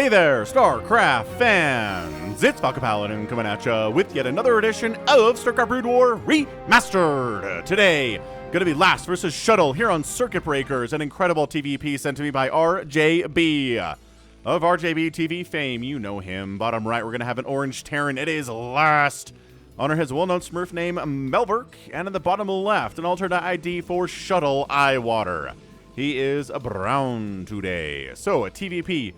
Hey there, StarCraft fans! It's Falcon Paladin coming at ya with yet another edition of StarCraft Brood War Remastered. Today, gonna be Last versus Shuttle here on Circuit Breakers, an incredible TVP sent to me by RJB. Of RJB TV fame, you know him. Bottom right, we're gonna have an orange Terran. It is Last. Honor his well-known Smurf name, Melverk. And in the bottom left, an alternate ID for Shuttle Eyewater. He is a brown today. So, a TVP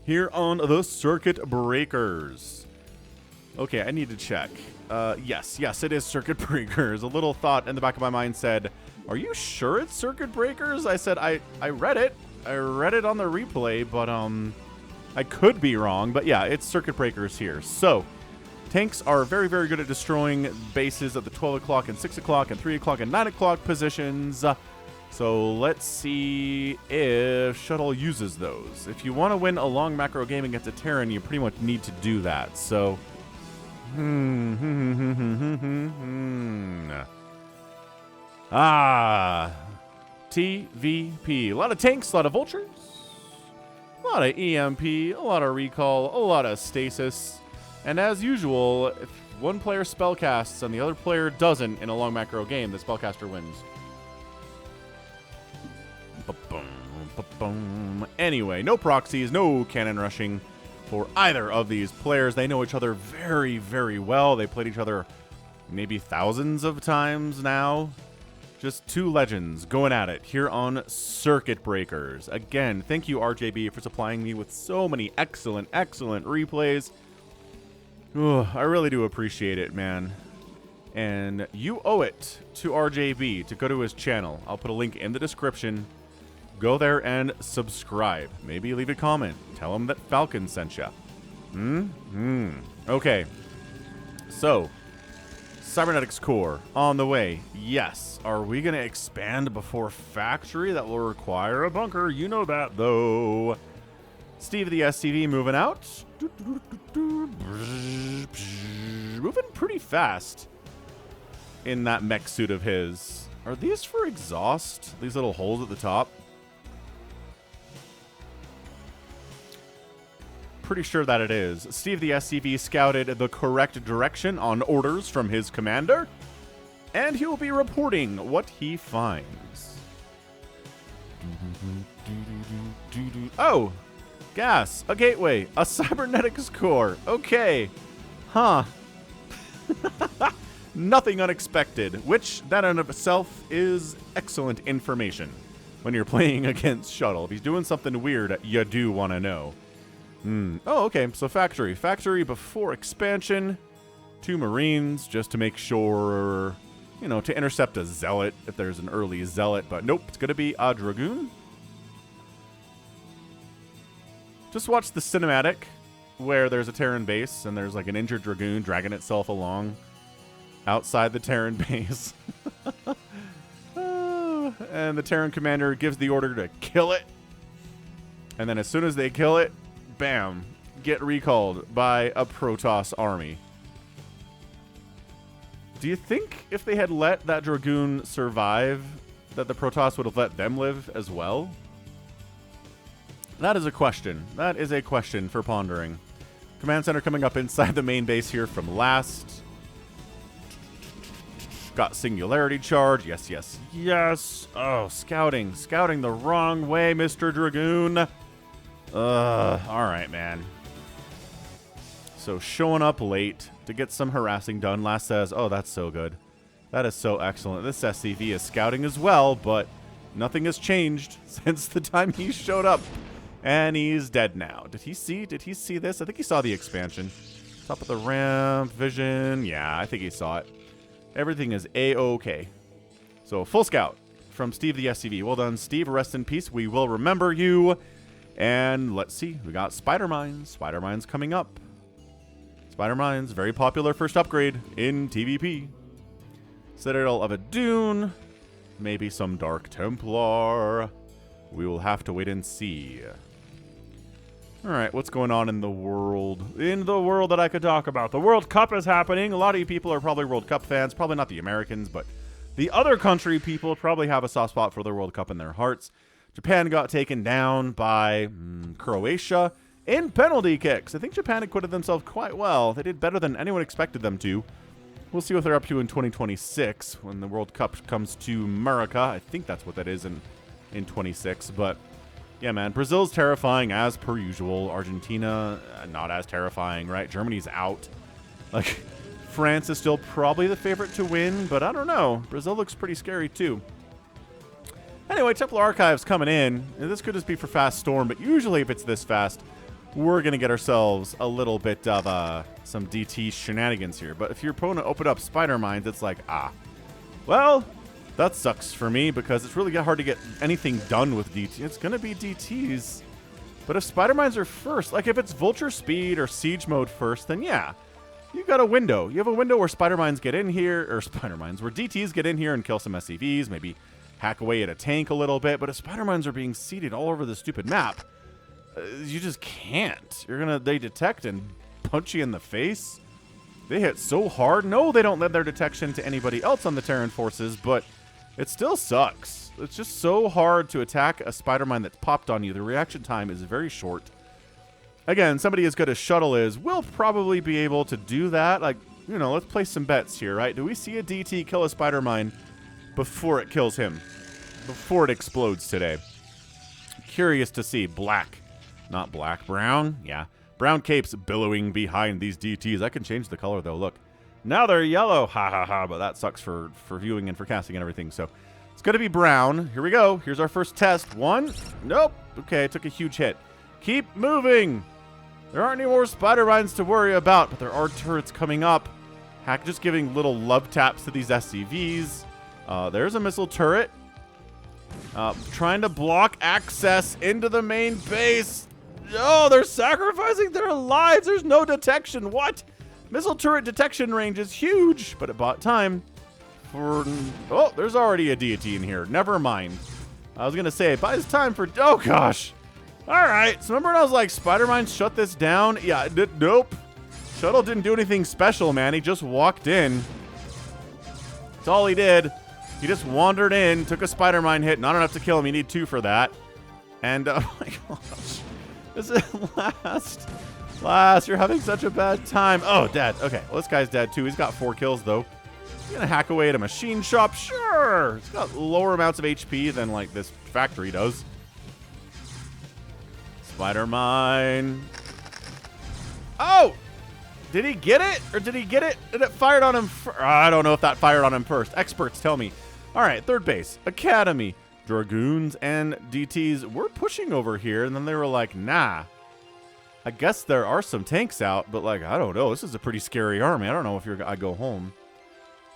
here on the Circuit Breakers. Okay, I need to check. Yes, it is Circuit Breakers. A little thought in the back of my mind said, are you sure it's Circuit Breakers? I said, I read it. I read it on the replay, but I could be wrong. But yeah, it's Circuit Breakers here. So, tanks are very, very good at destroying bases at the 12 o'clock and 6 o'clock and 3 o'clock and 9 o'clock positions. So let's see if Shuttle uses those. If you want to win a long macro game against a Terran, you pretty much need to do that. So, TVP. A lot of tanks, a lot of vultures, a lot of EMP, a lot of recall, a lot of stasis. And as usual, if one player spellcasts and the other player doesn't in a long macro game, the spellcaster wins. Anyway, no proxies, no cannon rushing for either of these players. They know each other very, very well. They played each other maybe thousands of times now. Just two legends going at it here on Circuit Breakers. Again, thank you, RJB, for supplying me with so many excellent, excellent replays. Ooh, I really do appreciate it, man. And you owe it to RJB to go to his channel. I'll put a link in the description. Go there and subscribe. Maybe leave a comment. Tell him that Falcon sent you. Okay. So, cybernetics core on the way. Yes. Are we going to expand before factory? That will require a bunker. You know that, though. Steve the SCV moving out. Moving pretty fast in that mech suit of his. Are these for exhaust? These little holes at the top? Pretty sure that it is. Steve the SCV scouted the correct direction on orders from his commander, and he will be reporting what he finds. Oh, gas, a gateway, a cybernetics core. Okay, huh. Nothing unexpected, which that in of itself is excellent information when you're playing against Shuttle. If he's doing something weird, you do want to know. Oh, okay, so factory. Factory before expansion. 2 Marines, just to make sure, you know, to intercept a Zealot, if there's an early Zealot. But nope, it's going to be a Dragoon. Just watch the cinematic where there's a Terran base, and there's like an injured Dragoon dragging itself along outside the Terran base. And the Terran commander gives the order to kill it. And then as soon as they kill it, bam, get recalled by a Protoss army. Do you think if they had let that Dragoon survive, that the Protoss would have let them live as well? That is a question. That is a question for pondering. Command center coming up inside the main base here from Last. Got singularity charge. Yes, yes, yes. Oh, scouting. Scouting the wrong way, Mr. Dragoon. Alright, man. So, showing up late to get some harassing done. Last says, oh, that's so good. That is so excellent. This SCV is scouting as well, but nothing has changed since the time he showed up. And he's dead now. Did he see this? I think he saw the expansion. Top of the ramp, vision. Yeah, I think he saw it. Everything is A-OK. So, full scout from Steve the SCV. Well done, Steve. Rest in peace. We will remember you. And let's see. We got Spider Mines. Spider Mines coming up. Spider Mines, very popular first upgrade in TVP. Citadel of a Dune. Maybe some Dark Templar. We will have to wait and see. Alright, what's going on in the world? In the world that I could talk about. The World Cup is happening. A lot of you people are probably World Cup fans. Probably not the Americans, but the other country people probably have a soft spot for the World Cup in their hearts. Japan got taken down by Croatia in penalty kicks. I think Japan acquitted themselves quite well. They did better than anyone expected them to. We'll see what they're up to in 2026 when the World Cup comes to America. I think that's what that is in 26. But yeah, man, Brazil's terrifying as per usual. Argentina, not as terrifying, right? Germany's out. Like, France is still probably the favorite to win, but I don't know. Brazil looks pretty scary too. Anyway, Templar Archives coming in. And this could just be for Fast Storm, but usually if it's this fast, we're going to get ourselves a little bit of some DT shenanigans here. But if your opponent opened up Spider Mines, it's like, well, that sucks for me because it's really hard to get anything done with DT. It's going to be DTs. But if Spider Mines are first, like if it's Vulture Speed or Siege Mode first, then yeah, you got a window. You have a window where Spider Mines get in here, or Spider Mines, where DTs get in here and kill some SCVs, maybe hack away at a tank a little bit. But if Spider Mines are being seeded all over the stupid map, you just can't. They detect and punch you in the face. They hit so hard. No, they don't let their detection to anybody else on the Terran forces, but it still sucks. It's just so hard to attack a spider mine that's popped on you. The reaction time is very short. Again, somebody as good as Shuttle is will probably be able to do that. Like, you know, let's place some bets here, right? Do we see a DT kill a spider mine before it kills him? Before it explodes today? Curious to see. Black. Not black. Brown? Yeah. Brown capes billowing behind these DTs. I can change the color, though. Look. Now they're yellow. Ha, ha, ha. But that sucks for viewing and for casting and everything. So it's going to be brown. Here we go. Here's our first test. One. Nope. Okay, took a huge hit. Keep moving. There aren't any more spider mines to worry about, but there are turrets coming up. Hack just giving little love taps to these SCVs. There's a missile turret. Trying to block access into the main base. Oh, they're sacrificing their lives. There's no detection. What? Missile turret detection range is huge, but it bought time. Oh, there's already a deity in here. Never mind. I was going to say, it buys time for... Oh, gosh. All right. So remember when I was like, Spider Mines shut this down? Yeah, nope. Shuttle didn't do anything special, man. He just walked in. That's all he did. He just wandered in, took a Spider Mine hit. Not enough to kill him. You need 2 for that. And, oh my gosh. This is last. You're having such a bad time. Oh, dead. Okay, well, this guy's dead, too. He's got 4 kills, though. He's going to hack away at a machine shop. Sure. It's got lower amounts of HP than, like, this factory does. Spider Mine. Oh! Did he get it? Or did he get it? Did it fired on him? I don't know if that fired on him first. Experts, tell me. All right, third base. Academy. Dragoons and DTs were pushing over here, and then they were like, nah. I guess there are some tanks out, but, like, I don't know. This is a pretty scary army. I don't know if I go home.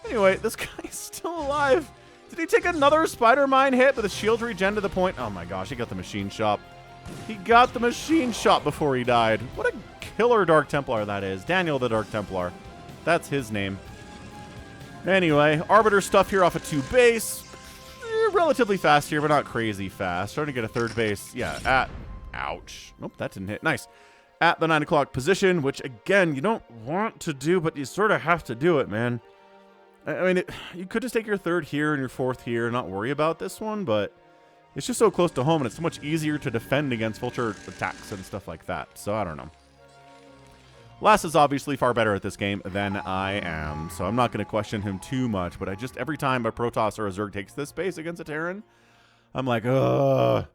Anyway, this guy's still alive. Did he take another spider mine hit with a shield regen to the point? Oh, my gosh. He got the machine shop. He got the machine shop before he died. What a killer Dark Templar that is. Daniel the Dark Templar. That's his name. Anyway, Arbiter stuff here off of 2 base. Relatively fast here, but not crazy fast. Starting to get a third base. Yeah, ouch. Nope, that didn't hit. Nice. At the 9 o'clock position, which, again, you don't want to do, but you sort of have to do it, man. I mean, you could just take your 3rd here and your 4th here and not worry about this one, but it's just so close to home, and it's so much easier to defend against vulture attacks and stuff like that. So, I don't know. Lass is obviously far better at this game than I am, so I'm not going to question him too much, but every time a Protoss or a Zerg takes this space against a Terran, I'm like, ugh.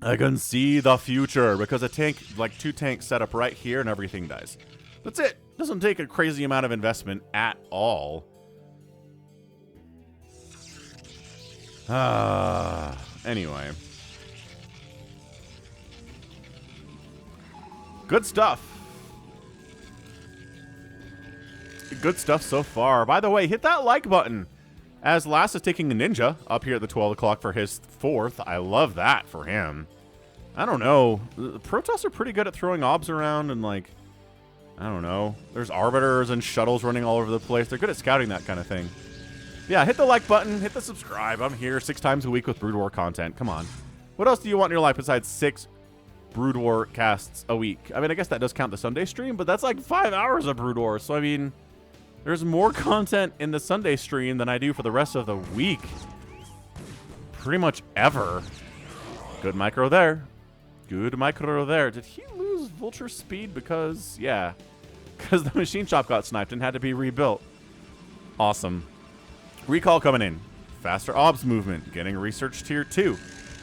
I can see the future, because a tank, like 2 tanks set up right here and everything dies. That's it. Doesn't take a crazy amount of investment at all. Anyway. Good stuff. Good stuff so far. By the way, hit that like button. As Lass is taking a ninja up here at the 12 o'clock for his 4th. I love that for him. I don't know. The Protoss are pretty good at throwing obs around and, like, I don't know. There's arbiters and shuttles running all over the place. They're good at scouting that kind of thing. Yeah, hit the like button. Hit the subscribe. I'm here 6 times a week with Brood War content. Come on. What else do you want in your life besides 6 Brood War casts a week? I mean, I guess that does count the Sunday stream, but that's like 5 hours of Brood War. So, I mean, there's more content in the Sunday stream than I do for the rest of the week. Pretty much ever. Good micro there. Good micro there. Did he lose vulture speed because, yeah, because the machine shop got sniped and had to be rebuilt. Awesome. Recall coming in. Faster obs movement. Getting research tier 2.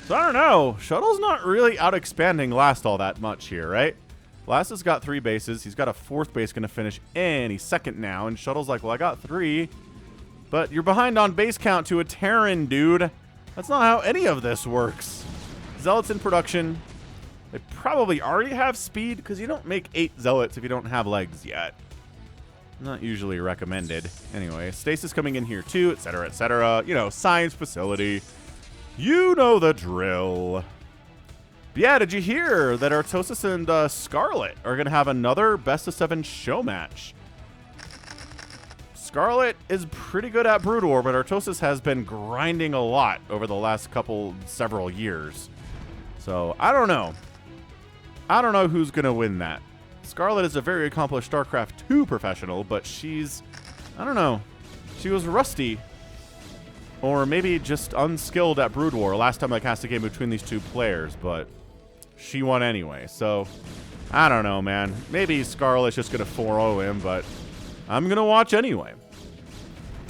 So I don't know. Shuttle's not really out expanding Last all that much here, right? Last has got 3 bases. He's got a 4th base going to finish any second now. And Shuttle's like, well, I got 3. But you're behind on base count to a Terran, dude. That's not how any of this works. Zealots in production. They probably already have speed because you don't make 8 Zealots if you don't have legs yet. Not usually recommended. Anyway, stasis coming in here too, etc., etc. You know, science facility. You know the drill. But yeah, did you hear that Artosis and Scarlet are going to have another best of 7 show match? Scarlet is pretty good at Brood War, but Artosis has been grinding a lot over the last several years. So, I don't know. I don't know who's going to win that. Scarlet is a very accomplished StarCraft 2 professional, but she's, I don't know, she was rusty. Or maybe just unskilled at Brood War. Last time I cast a game between these 2 players, but she won anyway. So, I don't know, man. Maybe Scarlet's just going to 4-0 him, but I'm going to watch anyway.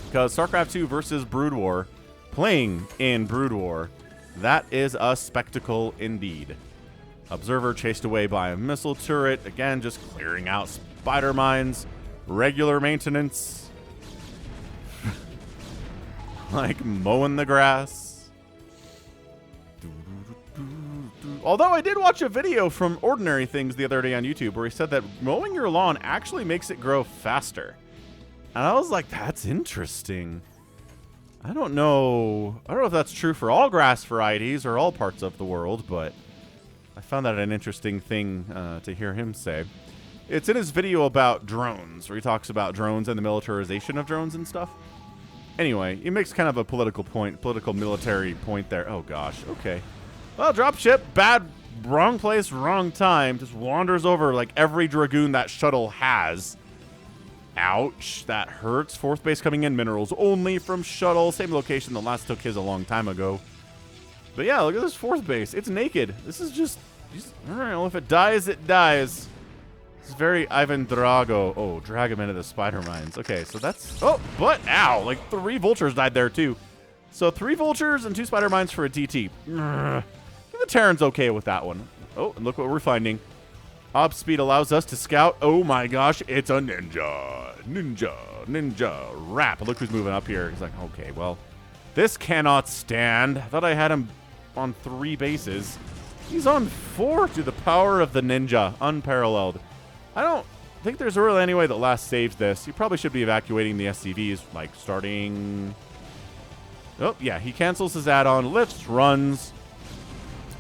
Because StarCraft 2 versus Brood War, playing in Brood War, that is a spectacle indeed. Observer chased away by a missile turret. Again, just clearing out spider mines. Regular maintenance. Like mowing the grass. Although I did watch a video from Ordinary Things the other day on YouTube where he said that mowing your lawn actually makes it grow faster. And I was like, that's interesting. I don't know if that's true for all grass varieties or all parts of the world, but I found that an interesting thing to hear him say. It's in his video about drones, where he talks about drones and the militarization of drones and stuff. Anyway, he makes kind of a political military point there. Oh gosh, okay. Well, dropship, wrong place, wrong time. Just wanders over like every Dragoon that Shuttle has. Ouch, that hurts. 4th base coming in, minerals only from Shuttle. Same location the last took his a long time ago. But yeah, look at this 4th base. It's naked. This is just all right, well, if it dies, it dies. It's very Ivan Drago. Oh, drag him into the spider mines. Okay, so that's, oh, but, ow, like 3 vultures died there too. So 3 vultures and 2 spider mines for a TT. I think the Terran's okay with that one. Oh, and look what we're finding. Ob speed allows us to scout. Oh my gosh, it's a ninja. Ninja. Rap. Look who's moving up here. He's like, okay, well, this cannot stand. I thought I had him on 3 bases. He's on 4 to the power of the ninja. Unparalleled. I don't think there's really any way that Last saves this. He probably should be evacuating the SCVs, like starting... Oh, yeah, he cancels his add-on, lifts, runs.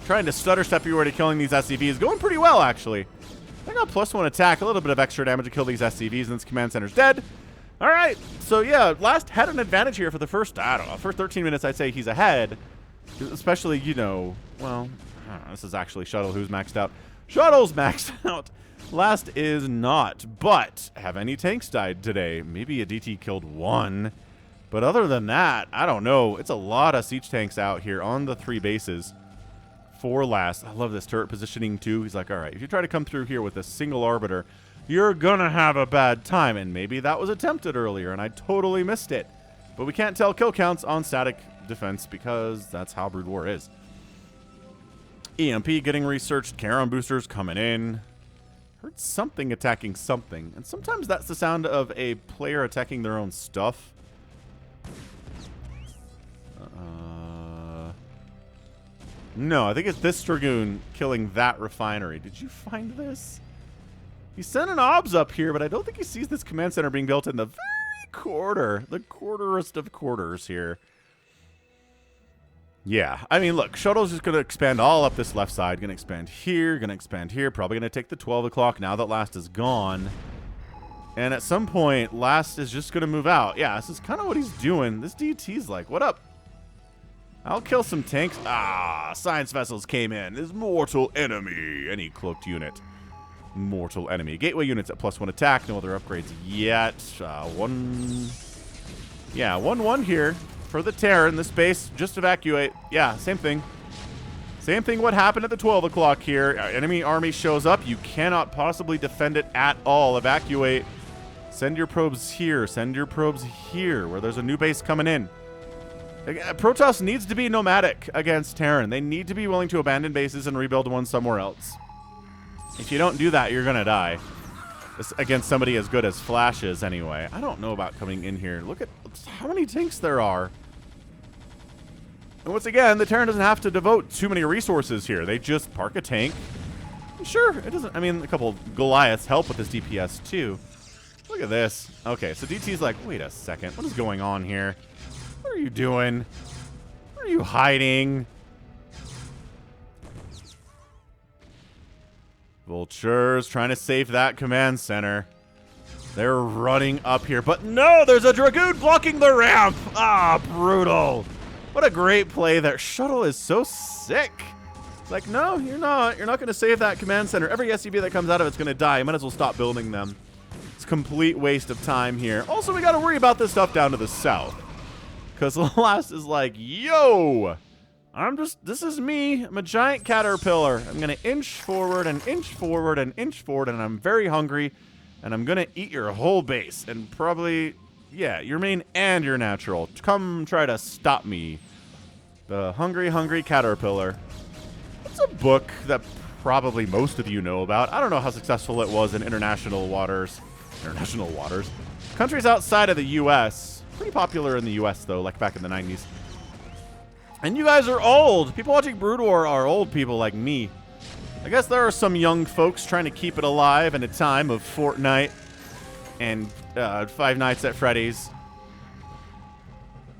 Trying to stutter step your way to killing these SCVs. Going pretty well, actually. I got +1 attack, a little bit of extra damage to kill these SCVs, and this command center's dead. All right, so yeah, Last had an advantage here for the first, I don't know, first 13 minutes, I'd say he's ahead. Especially, you know, well, I don't know, this is actually Shuttle who's maxed out. Shuttle's maxed out. Last is not, but have any tanks died today? Maybe a DT killed 1. But other than that, I don't know. It's a lot of siege tanks out here on the 3 bases for Last. I love this turret positioning too. He's like, all right, if you try to come through here with a single arbiter, you're gonna have a bad time. And maybe that was attempted earlier and I totally missed it. But we can't tell kill counts on static defense because that's how Brood War is. EMP getting researched. Charon boosters coming in. Heard something attacking something. And sometimes that's the sound of a player attacking their own stuff. No, I think it's this Dragoon killing that refinery. Did you find this? He sent an obs up here, but I don't think he sees this command center being built in the very quarter. The quarterest of quarters here. Yeah, I mean, look, Shuttle's just going to expand all up this left side. Going to expand here, probably going to take the 12 o'clock now that Last is gone. And at some point, Last is just going to move out. Yeah, this is kind of what he's doing. This DT's like, what up? I'll kill some tanks. Ah, science vessels came in. His mortal enemy. Any cloaked unit. Mortal enemy. Gateway units at +1 attack. No other upgrades yet. 1-1 here for the Terran. This base, just evacuate. Yeah, same thing. Same thing what happened at the 12 o'clock here. Enemy army shows up. You cannot possibly defend it at all. Evacuate. Send your probes here. Send your probes here where there's a new base coming in. Protoss needs to be nomadic against Terran. They need to be willing to abandon bases and rebuild one somewhere else. If you don't do that, you're going to die. Against somebody as good as Flash is anyway. I don't know about coming in here. Look at how many tanks there are. And once again, the Terran doesn't have to devote too many resources here. They just park a tank. Sure, it doesn't. I mean, a couple Goliaths help with this DPS too. Look at this. Okay, so DT's like, wait a second. What is going on here? What are you doing? Where are you hiding? Vultures trying to save that command center. They're running up here, but no, there's a Dragoon blocking the ramp. Ah, brutal. What a great play there. Shuttle is so sick. Like, no, you're not. You're not going to save that command center. Every SCB that comes out of it's going to die. You might as well stop building them. It's a complete waste of time here. Also, we got to worry about this stuff down to the south. Because the last is like, yo, this is me. I'm a giant caterpillar. I'm going to inch forward and inch forward and inch forward, and I'm very hungry, and I'm going to eat your whole base, and probably, yeah, your main and your natural. Come try to stop me. The Hungry, Hungry Caterpillar. It's a book that probably most of you know about. I don't know how successful it was in international waters. International waters? Countries outside of the U.S., pretty popular in the U.S., though, like back in the 90s. And you guys are old. People watching Brood War are old people like me. I guess there are some young folks trying to keep it alive in a time of Fortnite and Five Nights at Freddy's.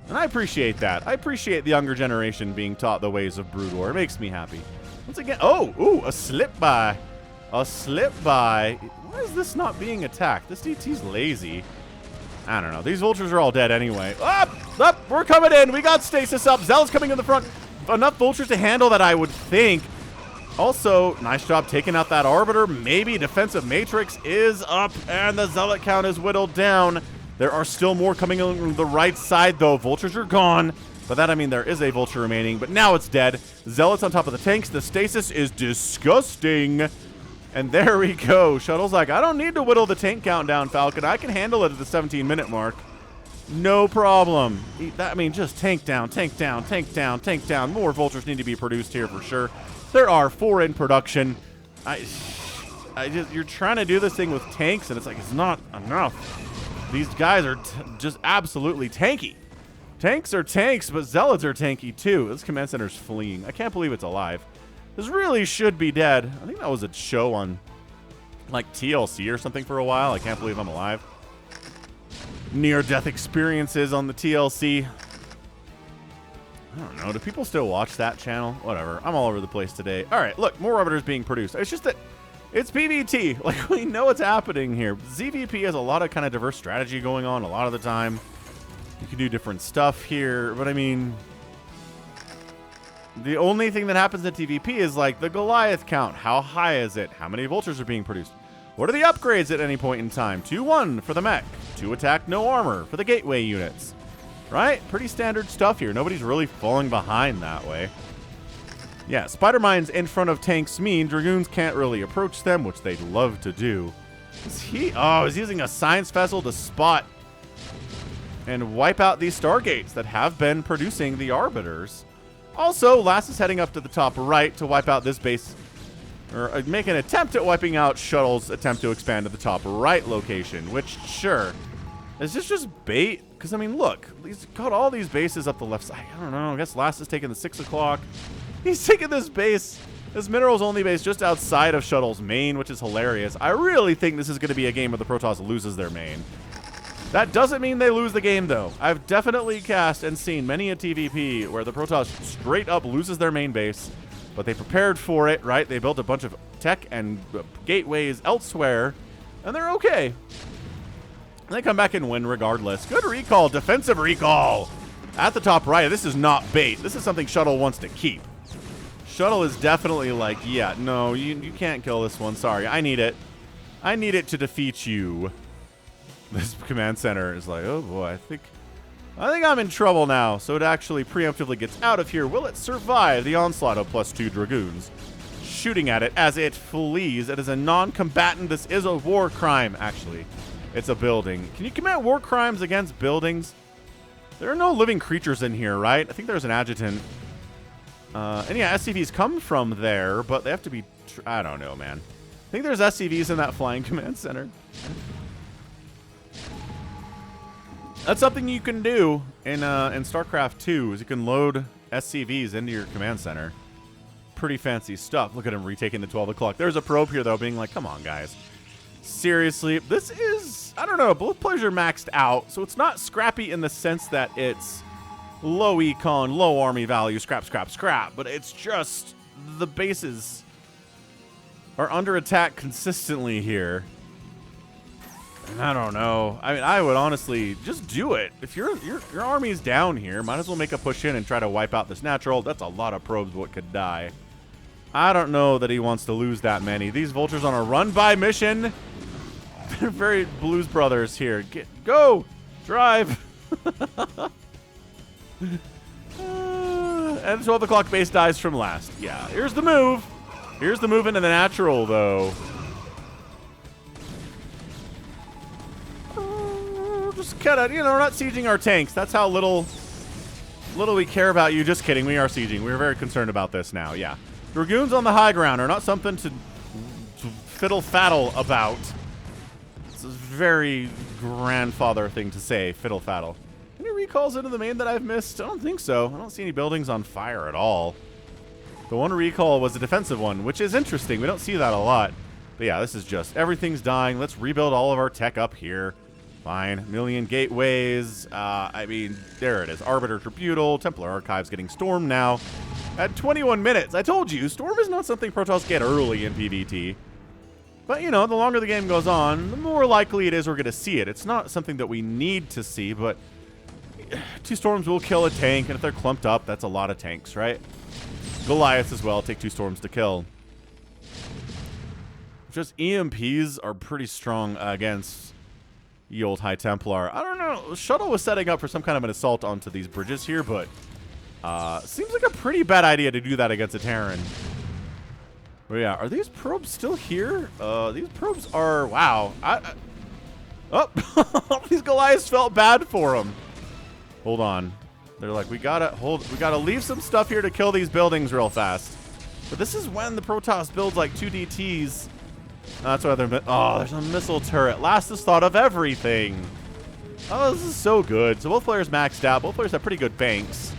And I appreciate that. I appreciate the younger generation being taught the ways of Brood War. It makes me happy. Once again, ooh, a slip-by. A slip-by. Why is this not being attacked? This DT's lazy. I don't know. These vultures are all dead anyway. Up! We're coming in. We got stasis up. Zealot's coming in the front. Enough vultures to handle that, I would think. Also, nice job taking out that Arbiter. Maybe defensive matrix is up, and the Zealot count is whittled down. There are still more coming on the right side, though. Vultures are gone. By that, I mean there is a vulture remaining, but now it's dead. Zealot's on top of the tanks. The stasis is disgusting. And there we go. Shuttle's like, I don't need to whittle the tank count down, Falcon. I can handle it at the 17-minute mark. No problem. I mean, just tank down, tank down, tank down, tank down. More vultures need to be produced here for sure. There are 4 in production. You're trying to do this thing with tanks, and it's like, it's not enough. These guys are just absolutely tanky. Tanks are tanks, but Zealots are tanky too. This command center's fleeing. I can't believe it's alive. This really should be dead. I think that was a show on, like, TLC or something for a while. I can't believe I'm alive. Near-death experiences on the TLC. I don't know. Do people still watch that channel? Whatever. I'm all over the place today. All right, look. More Arbiters being produced. It's just that it's PvT. Like, we know what's happening here. ZVP has a lot of kind of diverse strategy going on a lot of the time. You can do different stuff here, but I mean, the only thing that happens in TVP is like the Goliath count. How high is it? How many vultures are being produced? What are the upgrades at any point in time? 2-1 for the mech. 2 attack, no armor for the gateway units. Right? Pretty standard stuff here. Nobody's really falling behind that way. Yeah, spider mines in front of tanks mean Dragoons can't really approach them, which they'd love to do. Is he? Oh, he's using a science vessel to spot and wipe out these Stargates that have been producing the Arbiters. Also, Lass is heading up to the top right to wipe out this base, or make an attempt at wiping out Shuttle's attempt to expand to the top right location, which, sure, is this just bait? Because, I mean, look, he's got all these bases up the left side. I don't know, I guess Lass is taking the 6 o'clock. He's taking this base, this minerals-only base just outside of Shuttle's main, which is hilarious. I really think this is going to be a game where the Protoss loses their main. That doesn't mean they lose the game, though. I've definitely cast and seen many a TVP where the Protoss straight up loses their main base, but they prepared for it, right? They built a bunch of tech and gateways elsewhere, and they're okay. And they come back and win regardless. Good recall, defensive recall. At the top right, this is not bait. This is something Shuttle wants to keep. Shuttle is definitely like, yeah, no, you can't kill this one. Sorry, I need it. I need it to defeat you. This command center is like, oh boy, I think I think I'm in trouble now, so it actually preemptively gets out of here. Will it survive the onslaught of +2 Dragoons? Shooting at it as it flees. It is a non-combatant. This is a war crime, actually. It's a building. Can you commit war crimes against buildings? There are no living creatures in here, right? I think there's an adjutant. And yeah, SCVs come from there, but they have to be... I don't know, man. I think there's SCVs in that flying command center. That's something you can do in StarCraft 2, is you can load SCVs into your command center. Pretty fancy stuff. Look at him retaking the 12 o'clock. There's a probe here, though, being like, come on, guys. Seriously, this is, I don't know, both players are maxed out, so it's not scrappy in the sense that it's low econ, low army value, scrap, scrap, scrap, but it's just the bases are under attack consistently here. And I don't know. I mean, I would honestly just do it. If your army's down here, might as well make a push in and try to wipe out this natural. That's a lot of probes what could die. I don't know that he wants to lose that many. These vultures on a run-by mission. They're very Blues Brothers here. Go! Drive! And 12 o'clock base dies from last. Yeah, here's the move. Here's the move into the natural, though. Just kind of, you know, we're not sieging our tanks. That's how little we care about you. Just kidding. We are sieging. We're very concerned about this now. Yeah. Dragoons on the high ground are not something to fiddle-faddle about. It's a very grandfather thing to say, fiddle-faddle. Any recalls into the main that I've missed? I don't think so. I don't see any buildings on fire at all. The one recall was a defensive one, which is interesting. We don't see that a lot. But yeah, this is just everything's dying. Let's rebuild all of our tech up here. Fine. Million gateways. I mean, there it is. Arbiter Tribunal. Templar Archives getting stormed now. At 21 minutes. I told you, storm is not something Protoss get early in PvT. But, you know, the longer the game goes on, the more likely it is we're going to see it. It's not something that we need to see, but 2 storms will kill a tank, and if they're clumped up, that's a lot of tanks, right? Goliaths as well take 2 storms to kill. Just EMPs are pretty strong against the old High Templar. I don't know. Shuttle was setting up for some kind of an assault onto these bridges here, but seems like a pretty bad idea to do that against a Terran. But yeah, are these probes still here? These probes are, wow. Oh, these Goliaths felt bad for them. Hold on. They're like, we gotta leave some stuff here to kill these buildings real fast. But this is when the Protoss builds like 2 DTs. That's why they're, oh, there's a missile turret. Lastest thought of everything. Oh, this is so good. So both players maxed out. Both players have pretty good banks.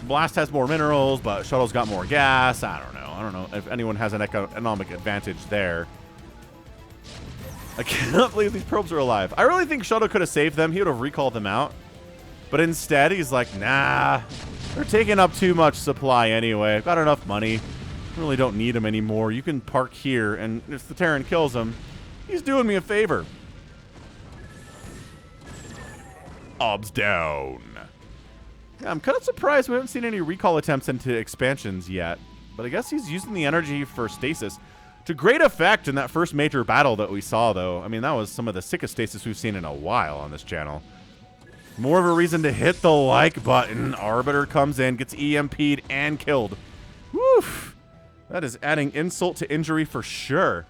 Blast has more minerals, but Shuttle's got more gas. I don't know. I don't know if anyone has an economic advantage there. I cannot believe these probes are alive. I really think Shuttle could have saved them. He would have recalled them out. But instead, he's like, nah, they're taking up too much supply anyway. I've got enough money. I really don't need them anymore. You can park here, and if the Terran kills him, he's doing me a favor. Obs down. Yeah, I'm kind of surprised we haven't seen any recall attempts into expansions yet. But I guess he's using the energy for stasis to great effect in that first major battle that we saw, though. I mean, that was some of the sickest stasis we've seen in a while on this channel. More of a reason to hit the like button. Arbiter comes in, gets EMP'd and killed. Woof. That is adding insult to injury for sure.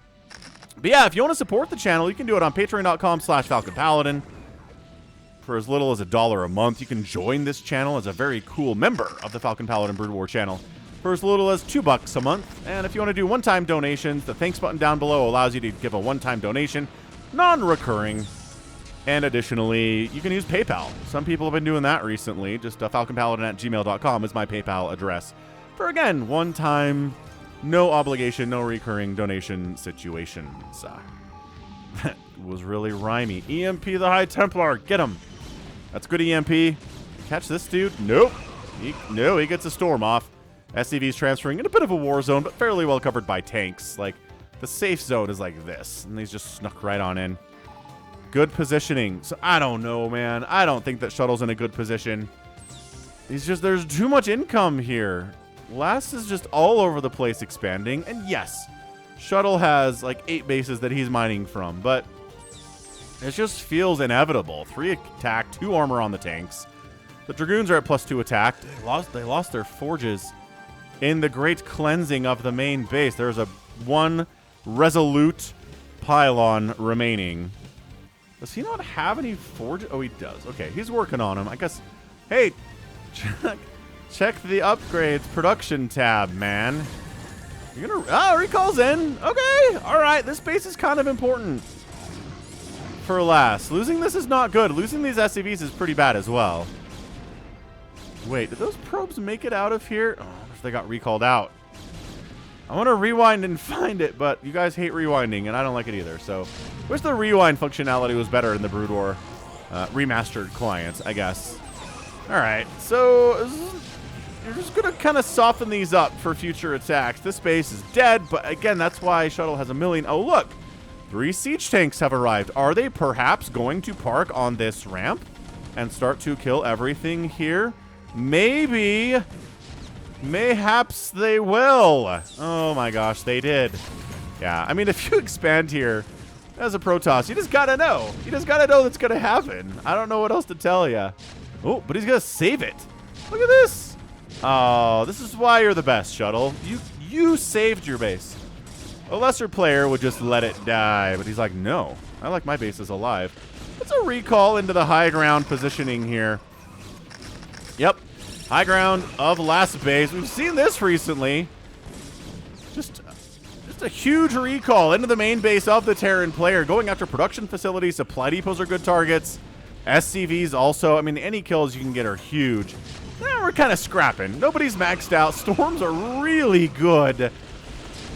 But yeah, if you want to support the channel, you can do it on patreon.com/Falcon Paladin. For as little as $1 a month, you can join this channel as a very cool member of the Falcon Paladin Brood War channel. For as little as $2 a month. And if you want to do one-time donations, the thanks button down below allows you to give a one-time donation, non-recurring. And additionally, you can use PayPal. Some people have been doing that recently. Just falconpaladin@gmail.com is my PayPal address. For, again, one-time, no obligation, no recurring donation situations. That was really rhymey. EMP the High Templar. Get him. That's good EMP. Catch this dude. Nope. No, he gets a storm off. SCV's transferring in a bit of a war zone, but fairly well covered by tanks. Like, the safe zone is like this. And he's just snuck right on in. Good positioning. So, I don't know, man. I don't think that Shuttle's in a good position. There's too much income here. Last is just all over the place expanding. And yes, Shuttle has like 8 bases that he's mining from. But It just feels inevitable. 3 attack, 2 armor on the tanks. The Dragoons are at +2 attack. They lost their forges in the great cleansing of the main base. There's a 1 resolute pylon remaining. Does he not have any forge? Oh, he does. Okay, he's working on him. I guess. Hey, check the upgrades production tab, man. You're gonna. Oh, recall's in. Okay, all right. This base is kind of important for last. Losing this is not good. Losing these SCVs is pretty bad as well. Wait, did those probes make it out of here? Oh, they got recalled out. I want to rewind and find it, but you guys hate rewinding, and I don't like it either. So, wish the rewind functionality was better in the Brood War remastered clients, I guess. All right, so you're just going to kind of soften these up for future attacks. This base is dead, but again, that's why Shuttle has 1 million. Oh, look, 3 siege tanks have arrived. Are they perhaps going to park on this ramp and start to kill everything here? Maybe. Mayhaps they will. Oh my gosh, they did. Yeah, I mean, if you expand here as a Protoss, you just gotta know. You just gotta know that's gonna happen. I don't know what else to tell you. Oh, but he's gonna save it. Look at this. Oh, this is why you're the best, Shuttle. You saved your base. A lesser player would just let it die, but he's like, no, I like my bases alive. It's a recall into the high ground positioning here. Yep. High ground of last base. We've seen this recently. Just a huge recall into the main base of the Terran player. Going after production facilities. Supply depots are good targets. SCVs also. I mean, any kills you can get are huge. Now we're kind of scrapping. Nobody's maxed out. Storms are really good.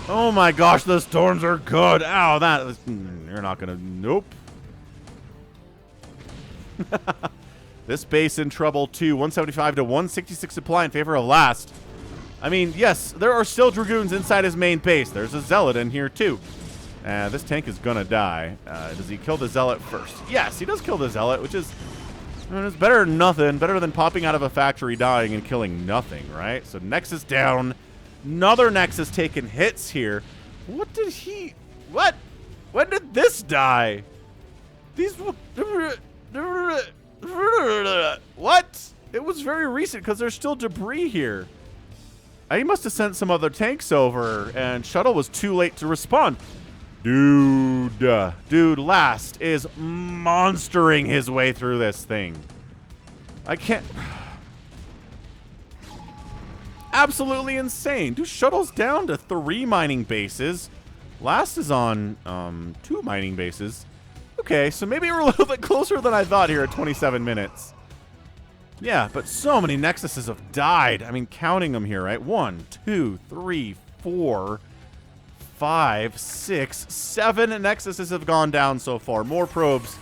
Oh my gosh, the storms are good. Ow, you're not going to... Nope. This base in trouble too. 175 to 166 supply in favor of last. I mean, yes, there are still Dragoons inside his main base. There's a Zealot in here too. This tank is gonna die. Does he kill the Zealot first? Yes, he does kill the Zealot, which is, I mean, it's better than nothing. Better than popping out of a factory, dying, and killing nothing, right? So Nexus down. Another Nexus taking hits here. What did he... What? When did this die? These... What? It was very recent because there's still debris here. He must have sent some other tanks over, and Shuttle was too late to respond. Dude, Last is monstering his way through this thing. I can't... Absolutely insane. Dude, Shuttle's down to 3 mining bases. Last is on 2 mining bases. Okay, so maybe we're a little bit closer than I thought here at 27 minutes. Yeah, but so many Nexuses have died. I mean, counting them here, right? 1, 2, 3, 4, 5, 6, 7 Nexuses have gone down so far. More probes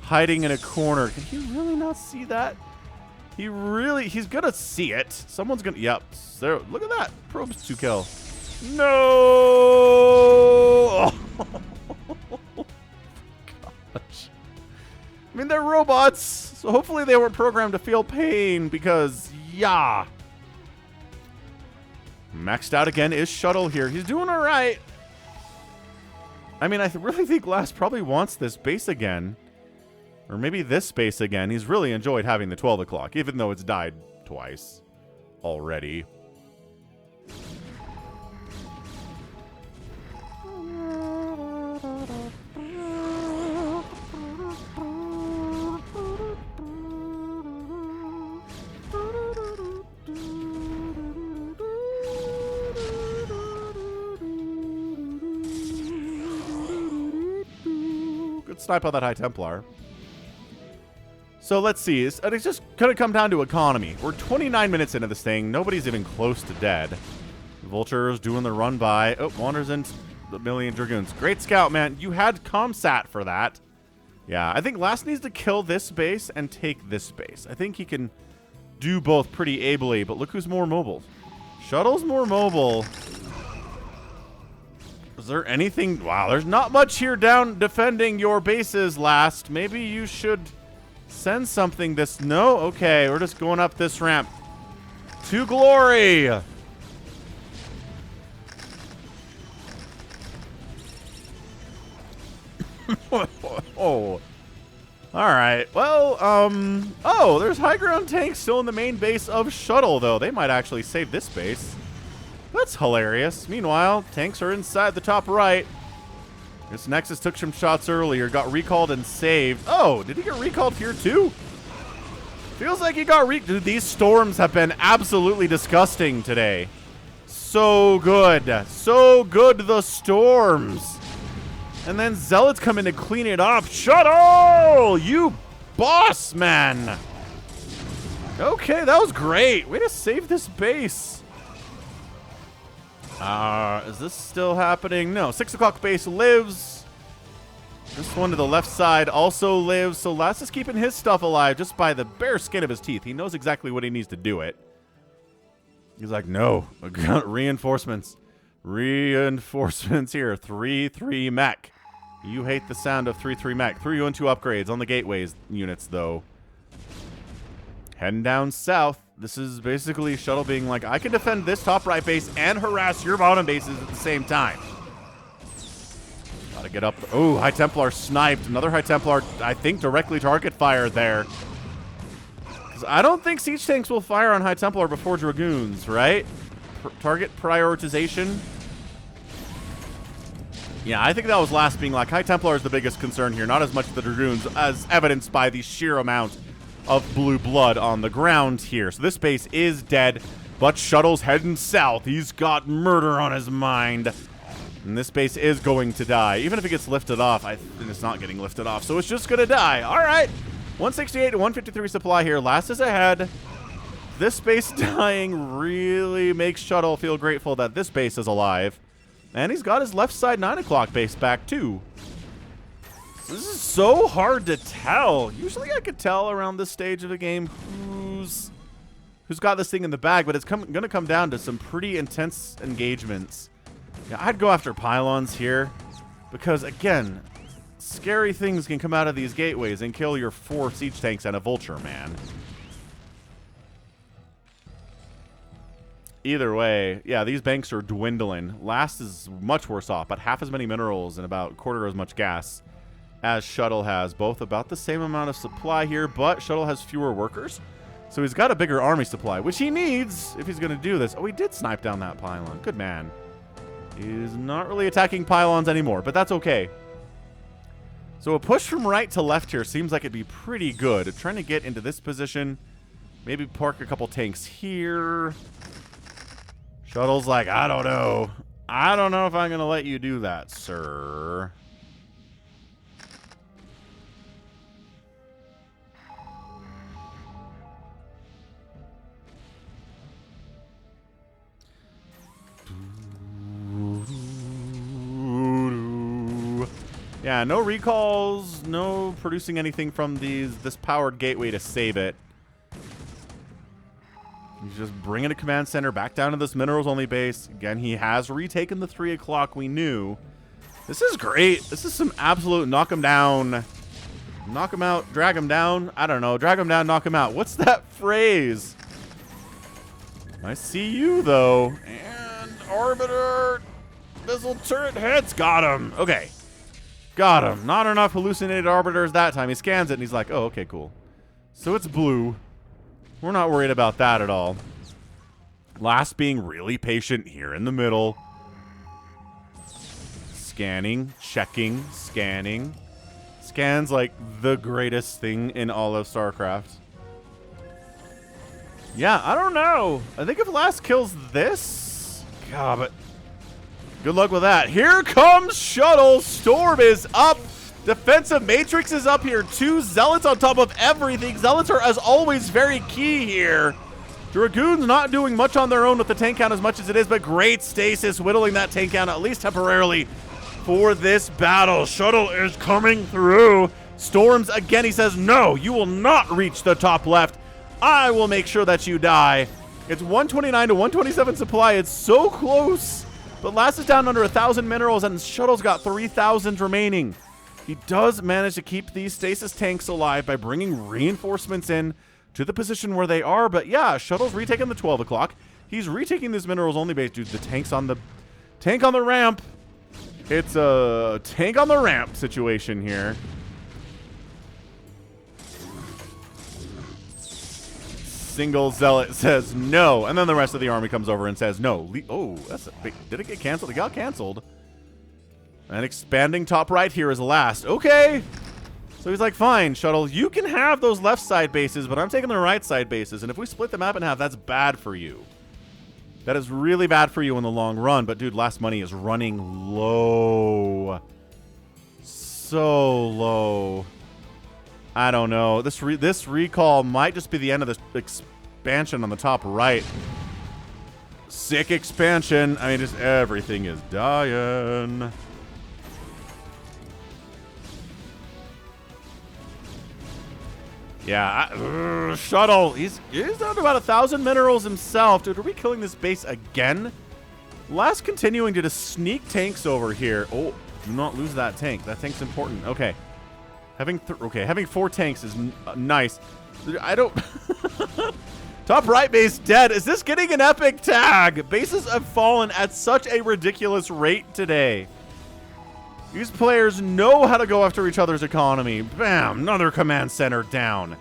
hiding in a corner. Can he really not see that? He's gonna see it. Someone's gonna, yep. There, look at that. Probes to kill. No! I mean, they're robots, so hopefully they weren't programmed to feel pain because, yeah. Maxed out again is Shuttle here. He's doing all right. I mean, I really think Last probably wants this base again. Or maybe this base again. He's really enjoyed having the 12 o'clock, even though it's died twice already. Snipe on that High Templar. So let's see. It's just going to come down to economy. We're 29 minutes into this thing. Nobody's even close to dead. Vulture's doing the run by. Oh, wanders into the 1 million Dragoons. Great scout, man. You had ComSat for that. Yeah, I think Last needs to kill this base and take this base. I think he can do both pretty ably, but look who's more mobile. Shuttle's more mobile. Is there anything? Wow, there's not much here down defending your bases, Last. Maybe you should send something this... No? Okay, we're just going up this ramp. To glory! Oh, All right. Well, oh, there's high ground tanks still in the main base of Shuttle, though. They might actually save this base. That's hilarious. Meanwhile, tanks are inside the top right. This Nexus took some shots earlier, got recalled and saved. Oh, did he get recalled here too? Feels like he got Dude, these storms have been absolutely disgusting today. So good. So good, the storms. And then Zealots come in to clean it up. Shuttle! You boss, man. Okay, that was great. Way to save this base. Is this still happening? No, 6 o'clock base lives. This one to the left side also lives. So Last is keeping his stuff alive just by the bare skin of his teeth. He knows exactly what he needs to do it. He's like, no, reinforcements. Reinforcements here. 3-3 mech. You hate the sound of 3-3 mech. 3-1-2 upgrades on the gateways units, though. Heading down south. This is basically Shuttle being like, I can defend this top right base and harass your bottom bases at the same time. Gotta get up. Oh, High Templar sniped. Another High Templar, I think, directly target fire there. Because I don't think siege tanks will fire on High Templar before Dragoons, right? Target prioritization. Yeah, I think that was Last being like, High Templar is the biggest concern here, not as much the Dragoons, as evidenced by the sheer amount of blue blood on the ground here. So this base is dead, but Shuttle's heading south. He's got murder on his mind. And this base is going to die. Even if it gets lifted off, I think it's not getting lifted off, so it's just going to die. All right, 168 to 153 supply here. Last is ahead. This base dying really makes Shuttle feel grateful that this base is alive. And he's got his left side 9 o'clock base back, too. This is so hard to tell. Usually I could tell around this stage of the game who's got this thing in the bag, but it's going to come down to some pretty intense engagements. Yeah, I'd go after pylons here because, again, scary things can come out of these gateways and kill your 4 siege tanks and a vulture, man. Either way, yeah, these banks are dwindling. Last is much worse off, but half as many minerals and about quarter as much gas as Shuttle has. Both about the same amount of supply here, but Shuttle has fewer workers. So he's got a bigger army supply, which he needs if he's going to do this. Oh, he did snipe down that pylon. Good man. He's not really attacking pylons anymore, but that's okay. So a push from right to left here seems like it'd be pretty good. Trying to get into this position. Maybe park a couple tanks here. Shuttle's like, I don't know. I don't know if I'm going to let you do that, sir. Yeah, no recalls, no producing anything from this powered gateway to save it. He's just bringing a command center back down to this minerals-only base. Again, he has retaken the 3 o'clock we knew. This is great. This is some absolute knock him down. Knock him out, drag him down. I don't know. Drag him down, knock him out. What's that phrase? I see you, though. And Arbiter. Missile turret hits. Got him. Okay. Got him. Not enough hallucinated arbiters that time. He scans it, and he's like, oh, okay, cool. So it's blue. We're not worried about that at all. Last being really patient here in the middle. Scanning, checking, scanning. Scans like the greatest thing in all of StarCraft. Yeah, I don't know. I think if Last kills this... God, but... good luck with that. Here comes Shuttle. Storm is up. Defensive Matrix is up here too. Zealots on top of everything. Zealots are, as always, very key here. Dragoons not doing much on their own with the tank count as much as it is, but great stasis, whittling that tank count at least temporarily for this battle. Shuttle is coming through. Storms again. He says, no, you will not reach the top left. I will make sure that you die. It's 129 to 127 supply. It's so close. But Last is down under 1,000 minerals, and Shuttle's got 3,000 remaining. He does manage to keep these stasis tanks alive by bringing reinforcements in to the position where they are. But yeah, Shuttle's retaking the 12 o'clock. He's retaking this minerals only base. Dude, the tank's on the ramp. It's a tank on the ramp situation here. single zealot says no. And then the rest of the army comes over and says no. Oh, that's a big... Did it get canceled? It got canceled. And expanding top right here is last. Okay. So he's like, fine, Shuttle, you can have those left side bases, but I'm taking the right side bases. And if we split the map in half, that's bad for you. That is really bad for you in the long run. But, dude, last money is running low. So low. I don't know. This recall might just be the end of this expansion on the top right. Sick expansion. I mean, just everything is dying. Yeah, Shuttle. He's down to about 1,000 minerals himself. Dude, are we killing this base again? Last continuing to just sneak tanks over here. Oh, do not lose that tank. That tank's important. Okay. Having 4 tanks is nice. I don't... Top right base dead. Is this getting an epic tag? Bases have fallen at such a ridiculous rate today. These players know how to go after each other's economy. Bam, another command center down.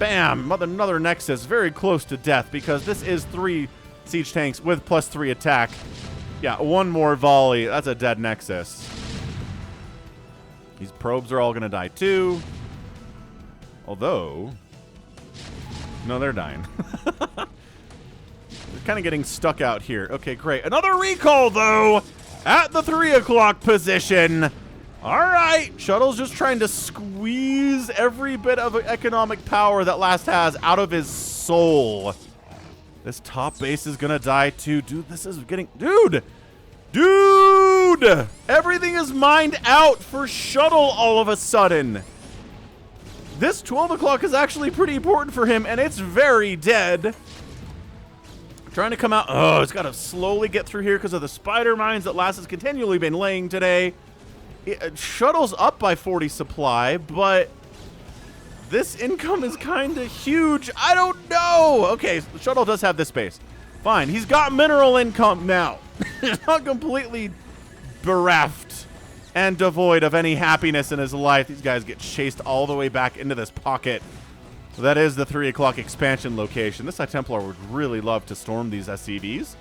Bam, another nexus very close to death because this is 3 siege tanks with +3 attack. Yeah, 1 more volley. That's a dead nexus. These probes are all going to die too. Although... No, they're dying. They're kind of getting stuck out here. Okay, great. Another recall, though, at the 3 o'clock position. All right. Shuttle's just trying to squeeze every bit of economic power that Last has out of his soul. This top base is going to die, too. Dude, this is getting... Dude! Dude! Everything is mined out for Shuttle all of a sudden. This 12 o'clock is actually pretty important for him, and it's very dead. Trying to come out. Oh, it's got to slowly get through here because of the spider mines that Lass has continually been laying today. Shuttle's up by 40 supply, but this income is kind of huge. I don't know. Okay, the Shuttle does have this base. Fine. He's got mineral income now. He's not completely bereft and devoid of any happiness in his life. These guys get chased all the way back into this pocket. So that is the 3 o'clock expansion location. This High Templar would really love to storm these SCVs.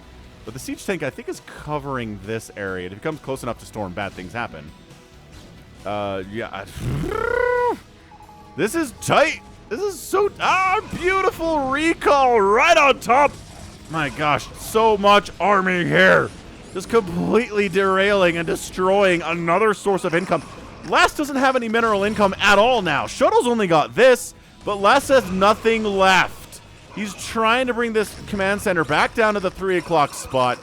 But the siege tank, I think, is covering this area. If it comes close enough to storm, bad things happen. Yeah. This is tight. This is so... beautiful recall right on top. My gosh, so much army here. Just completely derailing and destroying another source of income. Last doesn't have any mineral income at all now. Shuttle's only got this, but Last has nothing left. He's trying to bring this command center back down to the 3 o'clock spot.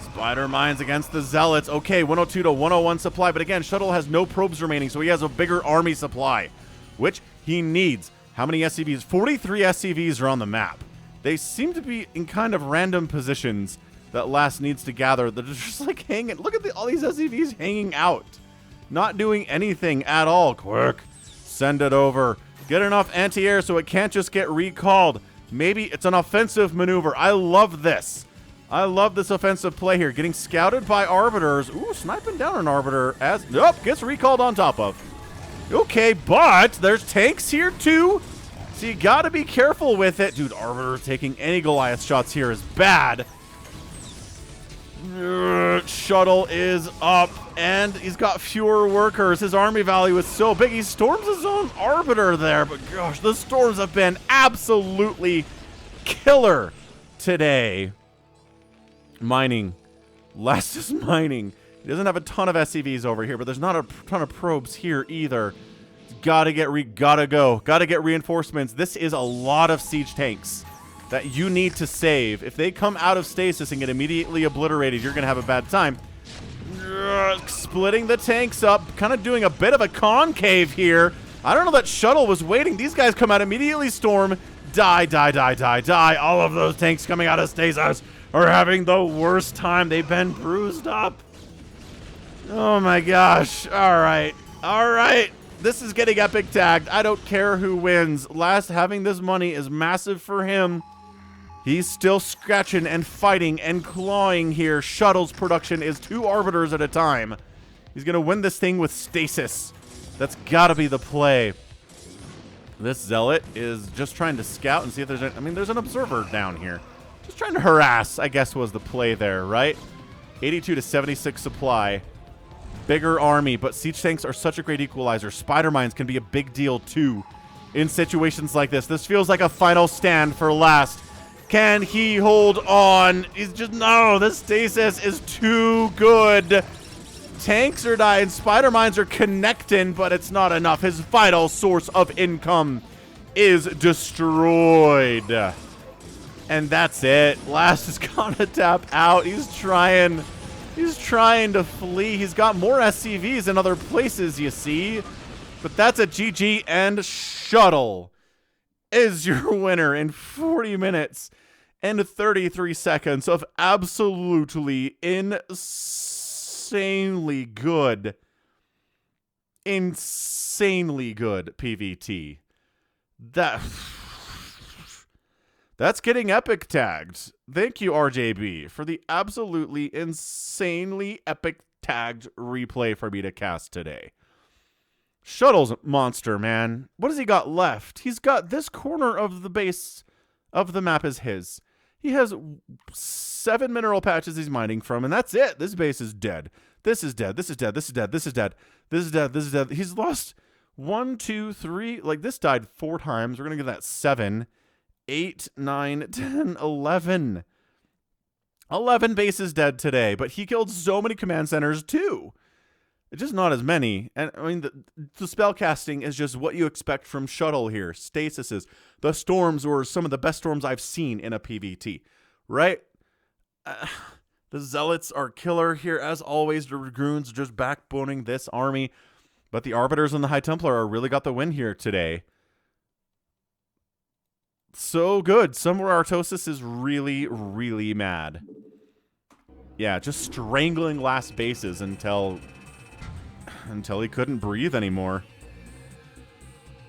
Spider mines against the Zealots. Okay, 102 to 101 supply, but again, Shuttle has no probes remaining, so he has a bigger army supply, which he needs. How many SCVs? 43 SCVs are on the map. They seem to be in kind of random positions that Last needs to gather. They're just like hanging. Look at all these SCVs hanging out. Not doing anything at all. Quick. Send it over. Get enough anti-air so it can't just get recalled. Maybe it's an offensive maneuver. I love this. I love this offensive play here. Getting scouted by Arbiters. Ooh, sniping down an Arbiter as... Nope, gets recalled on top of. Okay, but there's tanks here too. So you gotta be careful with it. Dude, Arbiter taking any Goliath shots here is bad. Shuttle is up, and he's got fewer workers. His army value is so big. He storms his own Arbiter there, but gosh, the storms have been absolutely killer today. Mining. Last is mining. He doesn't have a ton of SCVs over here, but there's not a ton of probes here either. Gotta get reinforcements. This is a lot of siege tanks that you need to save. If they come out of stasis and get immediately obliterated, you're gonna have a bad time. Splitting the tanks up, kind of doing a bit of a concave here. I don't know that Shuttle was waiting. These guys come out immediately, storm, die, die, die, die, die. All of those tanks coming out of stasis are having the worst time. They've been bruised up. Oh my gosh. All right. All right. This is getting epic tagged. I don't care who wins. Last, having this money is massive for him. He's still scratching and fighting and clawing here. Shuttle's production is 2 Arbiters at a time. He's going to win this thing with stasis. That's got to be the play. This Zealot is just trying to scout and see if there's a, I mean, there's an observer down here. Just trying to harass, I guess, was the play there, right? 82 to 76 supply. Bigger army, but siege tanks are such a great equalizer. Spider mines can be a big deal, too, in situations like this. This feels like a final stand for last. Can he hold on? He's just, no, this stasis is too good. Tanks are dying, spider mines are connecting, but it's not enough. His vital source of income is destroyed. And that's it. Last is gonna tap out. He's trying to flee. He's got more SCVs in other places, you see. But that's a GG, and Shuttle is your winner in 40 minutes and 33 seconds of absolutely insanely good PVT. That's getting epic tagged. Thank you, RJB, for the absolutely insanely epic tagged replay for me to cast today. Shuttle's monster, man. What has he got left? He's got this corner of the base of the map is his. He has 7 mineral patches he's mining from, and that's it. This base is dead. This is dead. This is dead. This is dead. This is dead. This is dead. This is dead. He's lost 1, 2, 3. Like, this died 4 times. We're going to give that 7, 8, 9, 10, 11. 11 bases dead today, but he killed so many command centers, too. It's just not as many. And I mean, the spell casting is just what you expect from Shuttle here. Stasises. The storms were some of the best storms I've seen in a PvT, right? The Zealots are killer here. As always, the Dragoons just backboning this army. But the Arbiters and the High Templar are really got the win here today. So good. Summer Artosis is really, really mad. Yeah, just strangling last bases until he couldn't breathe anymore.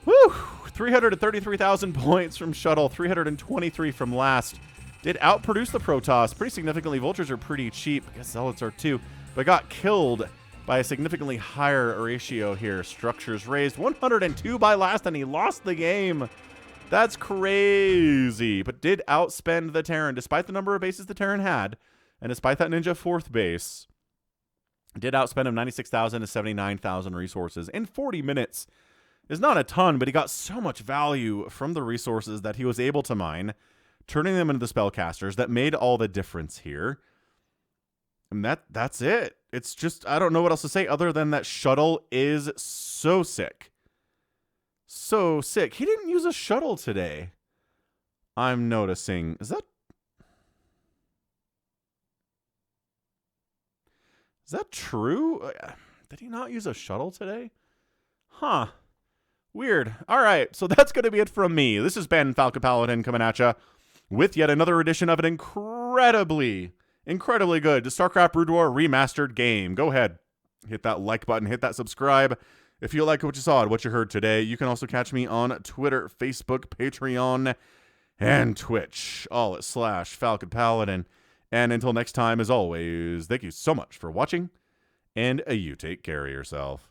Whew! 333,000 points from Shuttle, 323 from last. Did outproduce the Protoss pretty significantly. Vultures are pretty cheap. I guess Zealots are too. But got killed by a significantly higher ratio here. Structures raised 102 by last, and he lost the game. That's crazy. But did outspend the Terran, despite the number of bases the Terran had, and despite that Ninja 4th base. Did outspend him 96,000 to 79,000 resources in 40 minutes. Is not a ton, but he got so much value from the resources that he was able to mine, turning them into the spellcasters. That made all the difference here. And that's it. It's just, I don't know what else to say other than that Shuttle is so sick. So sick. He didn't use a shuttle today, I'm noticing. Is that true? Did he not use a shuttle today? Huh. Weird. All right, so that's going to be it from me. This has been Falcon Paladin coming at you with yet another edition of an incredibly good StarCraft Brood War Remastered game. Go ahead, hit that like button, hit that subscribe. If you like what you saw and what you heard today, you can also catch me on Twitter, Facebook, Patreon, and Twitch, all at /Falcon Paladin. And until next time, as always, thank you so much for watching, and you take care of yourself.